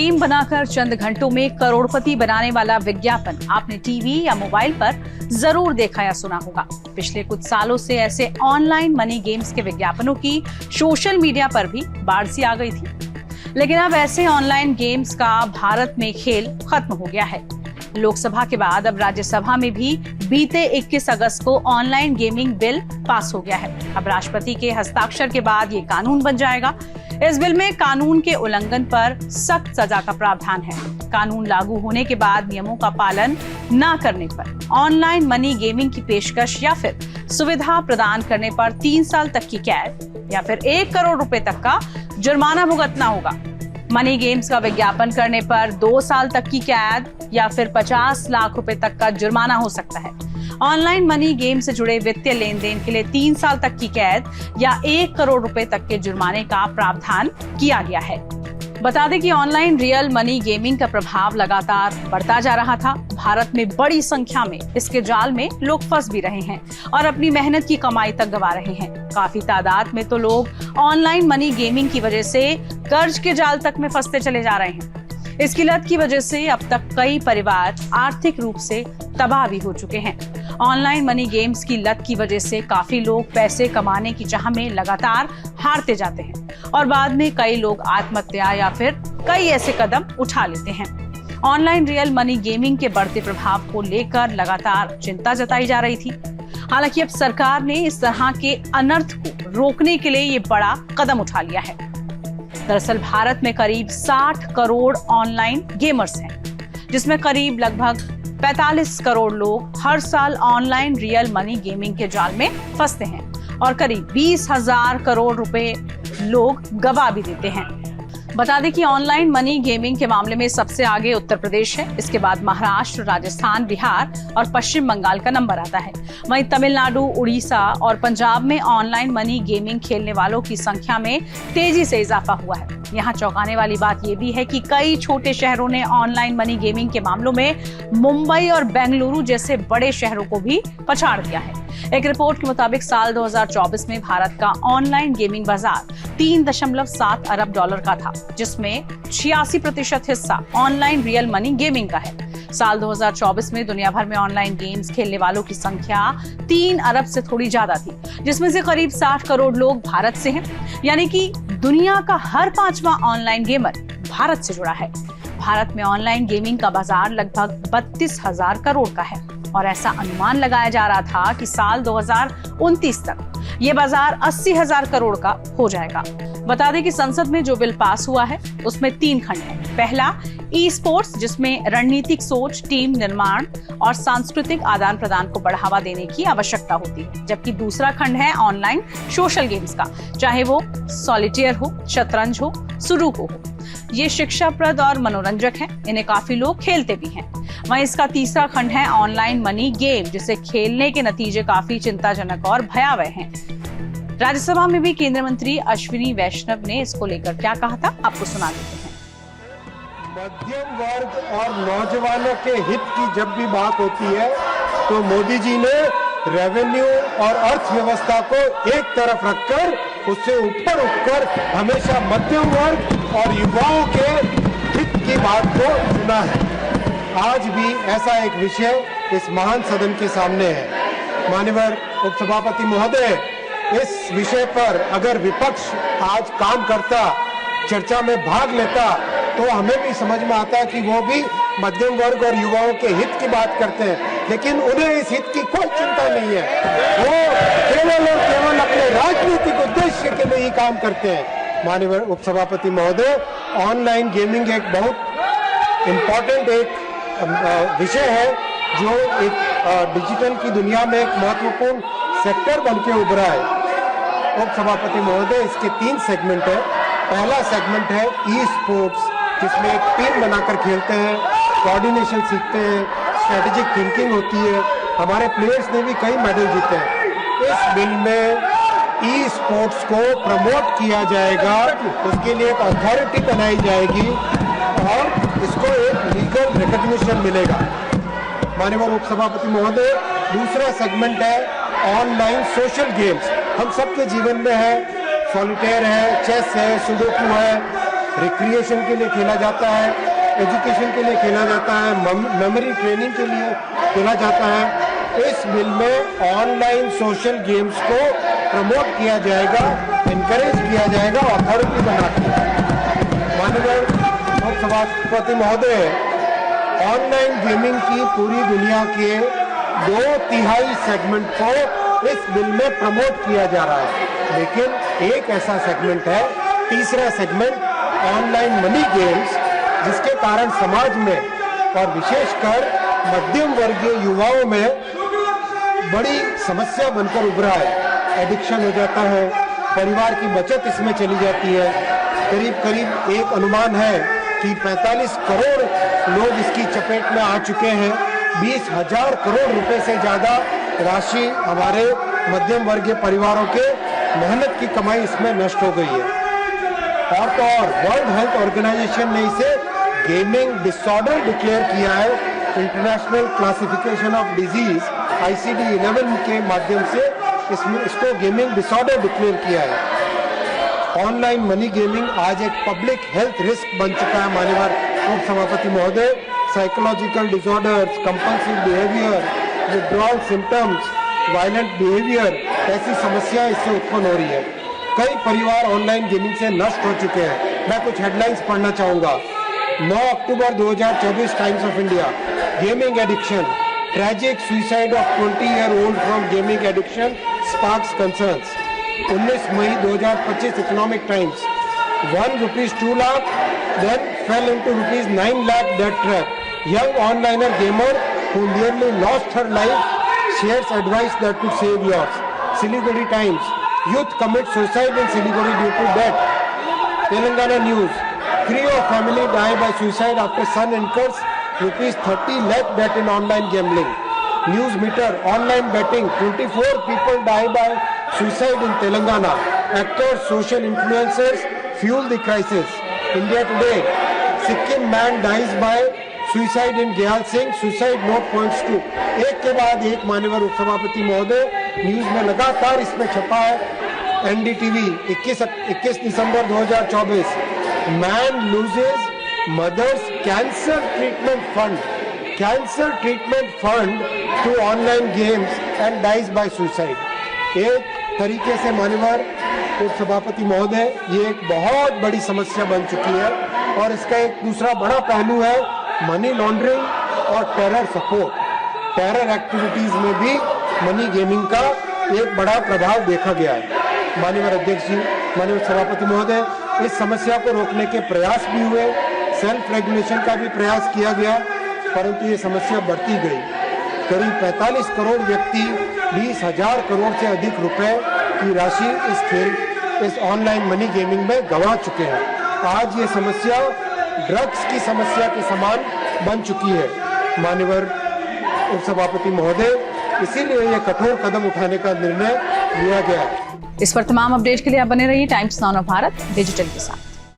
Team बनाकर चंद घंटों में करोड़पति बनाने वाला विज्ञापन आपने टीवी या मोबाइल पर जरूर देखा या सुना होगा। पिछले कुछ सालों से ऐसे ऑनलाइन मनी गेम्स के विज्ञापनों की सोशल मीडिया पर भी बाढ़ सी आ गई थी। लेकिन अब ऐसे ऑनलाइन गेम्स का भारत में खेल खत्म हो गया है। लोकसभा के बाद अब राज्यसभा में भी बीते 21 अगस्त को ऑनलाइन गेमिंग बिल पास हो गया है। अब राष्ट्रपति के हस्ताक्षर के बाद ये कानून बन जाएगा। इस बिल में कानून के उल्लंघन पर सख्त सजा का प्रावधान है। कानून लागू होने के बाद नियमों का पालन न करने पर ऑनलाइन मनी गेमिंग की पेशकश या फिर सुविधा प्रदान करने पर 3 साल तक की कैद या फिर 1 करोड़ रुपए तक का जुर्माना भुगतना होगा। मनी गेम्स का विज्ञापन करने पर 2 साल तक की कैद या फिर 50 लाख रुपए तक का जुर्माना हो सकता है। ऑनलाइन मनी गेम से जुड़े वित्तीय लेन देन के लिए 3 साल तक की कैद या 1 करोड़ रुपए तक के जुर्माने का प्रावधान किया गया है। बता दें कि ऑनलाइन रियल मनी गेमिंग का प्रभाव लगातार बढ़ता जा रहा था। भारत में बड़ी संख्या में इसके जाल में लोग फंस भी रहे हैं और अपनी मेहनत की कमाई तक गंवा रहे हैं। काफी तादाद में तो लोग ऑनलाइन मनी गेमिंग की वजह से कर्ज के जाल तक में फंसते चले जा रहे हैं। इसकी लत की वजह से अब तक कई परिवार आर्थिक रूप से तबाह भी हो चुके हैं। ऑनलाइन मनी गेम्स की लत की वजह से काफी लोग पैसे कमाने की चाह में लगातार हारते जाते हैं और बाद में कई लोग आत्महत्या या फिर कई ऐसे कदम उठा लेते हैं। ऑनलाइन रियल मनी गेमिंग के बढ़ते प्रभाव को लेकर लगातार चिंता जताई जा रही थी। हालांकि अब सरकार ने इस तरह के अनर्थ को रोकने के लिए ये बड़ा कदम उठा लिया है। दरअसल भारत में करीब 60 करोड़ ऑनलाइन गेमर्स हैं, जिसमें करीब लगभग 45 करोड़ लोग हर साल ऑनलाइन रियल मनी गेमिंग के जाल में फंसते हैं और करीब 20,000 करोड़ रुपए लोग गवा भी देते हैं। बता दें कि ऑनलाइन मनी गेमिंग के मामले में सबसे आगे उत्तर प्रदेश है। इसके बाद महाराष्ट्र, राजस्थान, बिहार और पश्चिम बंगाल का नंबर आता है। वहीं तमिलनाडु, उड़ीसा और पंजाब में ऑनलाइन मनी गेमिंग खेलने वालों की संख्या में तेजी से इजाफा हुआ है। यहाँ चौंकाने वाली बात यह भी है कि कई छोटे शहरों ने ऑनलाइन मनी गेमिंग के मामलों में मुंबई और बेंगलुरु जैसे बड़े शहरों को भी पछाड़ दिया है। एक रिपोर्ट के मुताबिक साल 2024 में भारत का ऑनलाइन गेमिंग बाजार 3.7 अरब डॉलर का था, जिसमें 86% हिस्सा ऑनलाइन रियल मनी गेमिंग का है। साल 2024 में दुनिया भर में ऑनलाइन गेम्स खेलने वालों की संख्या 3 अरब से थोड़ी ज्यादा थी, जिसमें से करीब 60 करोड़ लोग भारत से हैं। यानी कि दुनिया का हर 5वां ऑनलाइन गेमर भारत से जुड़ा है। भारत में ऑनलाइन गेमिंग का बाजार लगभग 32,000 करोड़ का है और ऐसा अनुमान लगाया जा रहा था कि साल 2029 तक ये बाजार 80,000 करोड़ का हो जाएगा। बता दें कि संसद में जो बिल पास हुआ है उसमें 3 खंड हैं। पहला ई स्पोर्ट्स, जिसमें रणनीतिक सोच, टीम निर्माण और सांस्कृतिक आदान प्रदान को बढ़ावा देने की आवश्यकता होती है। जबकि दूसरा खंड है ऑनलाइन सोशल गेम्स का, चाहे वो सॉलिटेयर हो, शतरंज हो, सुडोकू हो। ये शिक्षाप्रद और मनोरंजक है, इन्हें काफी लोग खेलते भी हैं। वहीं इसका तीसरा खंड है ऑनलाइन मनी गेम, जिसे खेलने के नतीजे काफी चिंताजनक और भयावह हैं। राज्यसभा में भी केंद्रीय मंत्री अश्विनी वैष्णव ने इसको लेकर क्या कहा था, आपको सुना देते हैं। मध्यम वर्ग और नौजवानों के हित की जब भी बात होती है तो मोदी जी ने रेवेन्यू और अर्थव्यवस्था को एक तरफ रखकर उससे ऊपर उठकर हमेशा मध्यम वर्ग और युवाओं के हित की बात को चुना है। आज भी ऐसा एक विषय इस महान सदन के सामने है। माननीय उपसभापति महोदय, इस विषय पर अगर विपक्ष आज काम करता, चर्चा में भाग लेता, तो हमें भी समझ में आता कि वो भी मध्यम वर्ग और युवाओं के हित की बात करते हैं, लेकिन उन्हें इस हित की कोई चिंता नहीं है। वो केवल और केवल अपने राजनीतिक उद्देश्य के लिए ही काम करते हैं। माननीय उपसभापति महोदय, ऑनलाइन गेमिंग एक बहुत इम्पोर्टेंट एक विषय है जो एक डिजिटल की दुनिया में एक महत्वपूर्ण सेक्टर बन के उभरा है। उपसभापति महोदय, इसके 3 सेगमेंट है। पहला सेगमेंट है ई स्पोर्ट्स, जिसमें एक टीम बनाकर खेलते हैं, कोऑर्डिनेशन सीखते हैं, स्ट्रेटेजिक थिंकिंग होती है। हमारे प्लेयर्स ने भी कई मेडल जीते हैं। इस बिल में ई स्पोर्ट्स को प्रमोट किया जाएगा, उसके लिए एक अथॉरिटी बनाई जाएगी और इसको एक लीगल रिकॉग्निशन मिलेगा। माननीय उपसभापति महोदय, दूसरा सेगमेंट है ऑनलाइन सोशल गेम्स। हम सबके जीवन में है, सॉलिटेयर है, चेस है, सुडोकू है, रिक्रिएशन के लिए खेला जाता है, एजुकेशन के लिए खेला जाता है, मेमोरी ट्रेनिंग के लिए खेला जाता है। इस बिल में ऑनलाइन सोशल गेम्स को प्रमोट किया जाएगा, इनकरेज किया जाएगा, अथॉरिटी बनाती है। माननीय लोकसभापति महोदय, ऑनलाइन गेमिंग की पूरी दुनिया के 2/3 सेगमेंट को इस बिल में प्रमोट किया जा रहा है, लेकिन एक ऐसा सेगमेंट है, तीसरा सेगमेंट ऑनलाइन मनी गेम्स, जिसके कारण समाज में और विशेषकर मध्यम वर्गीय युवाओं में बड़ी समस्या बनकर उभरा है। एडिक्शन हो जाता है, परिवार की बचत इसमें चली जाती है। करीब करीब एक अनुमान है कि 45 करोड़ लोग इसकी चपेट में आ चुके हैं। 20,000 करोड़ रुपए से ज्यादा राशि हमारे मध्यम वर्गीय परिवारों के मेहनत की कमाई इसमें नष्ट हो गई है। और तो और वर्ल्ड हेल्थ ऑर्गेनाइजेशन ने इसे गेमिंग डिसऑर्डर डिक्लेयर किया है। International classification of disease ICD-11 के माध्यम से इसको गेमिंग डिसऑर्डर डिक्लेयर किया है। ऑनलाइन मनी गेमिंग आज एक पब्लिक हेल्थ रिस्क बन चुका है। माननीय उप सभापति महोदय, psychological disorders, compulsive behaviour, withdrawal symptoms, violent behaviour, ऐसी समस्या इससे उत्पन्न हो रही है। कई परिवार ऑनलाइन गेमिंग से नष्ट हो चुके हैं। मैं कुछ हेडलाइंस पढ़ना चाहूंगा। 9 October 2024 Times of India, gaming addiction, tragic suicide of 20-year-old from gaming addiction sparks concerns. 19 May 2025 Economic Times, ₹2 lakh then fell into ₹9 lakh debt trap. Young onliner gamer who nearly lost her life shares advice that could save yours. Siliguri Times, youth commit suicide in Siliguri due to debt. Telangana News, Creo family die by suicide after son incurs ₹30 lakh debt in online gambling. News Meter, online betting, 24 people die by suicide in Telangana. Actors, social influencers fuel the crisis. India Today, Sikkim man dies by suicide in Gyal Singh, suicide note points to। एक के बाद एक माननीय उपसभापति महोदय, news में लगातार इसमें छपा है। NDTV 21 December 2024, man loses mother's cancer treatment fund to online games and dies by suicide. एक तरीके से माननीय उपसभापति महोदय, ये एक बहुत बड़ी समस्या बन चुकी है। और इसका एक दूसरा बड़ा पहलू है मनी लॉन्ड्रिंग और टेरर सपोर्ट। टेरर एक्टिविटीज में भी मनी गेमिंग का एक बड़ा प्रभाव देखा गया है। माननीय अध्यक्ष जी, माननीय सभापति महोदय, इस समस्या को रोकने के प्रयास भी हुए, सेल्फ रेगुलेशन का भी प्रयास किया गया, परंतु ये समस्या बढ़ती गई। करीब 45 करोड़ व्यक्ति 20,000 करोड़ से अधिक रुपए की राशि इस ऑनलाइन मनी गेमिंग में गंवा चुके हैं। आज ये समस्या ड्रग्स की समस्या के समान बन चुकी है। माननीय उपसभापति महोदय, इसीलिए ये कठोर कदम उठाने का निर्णय लिया गया है। इस पर तमाम अपडेट के लिए आप बने रहिए टाइम्स नाउ भारत डिजिटल के साथ।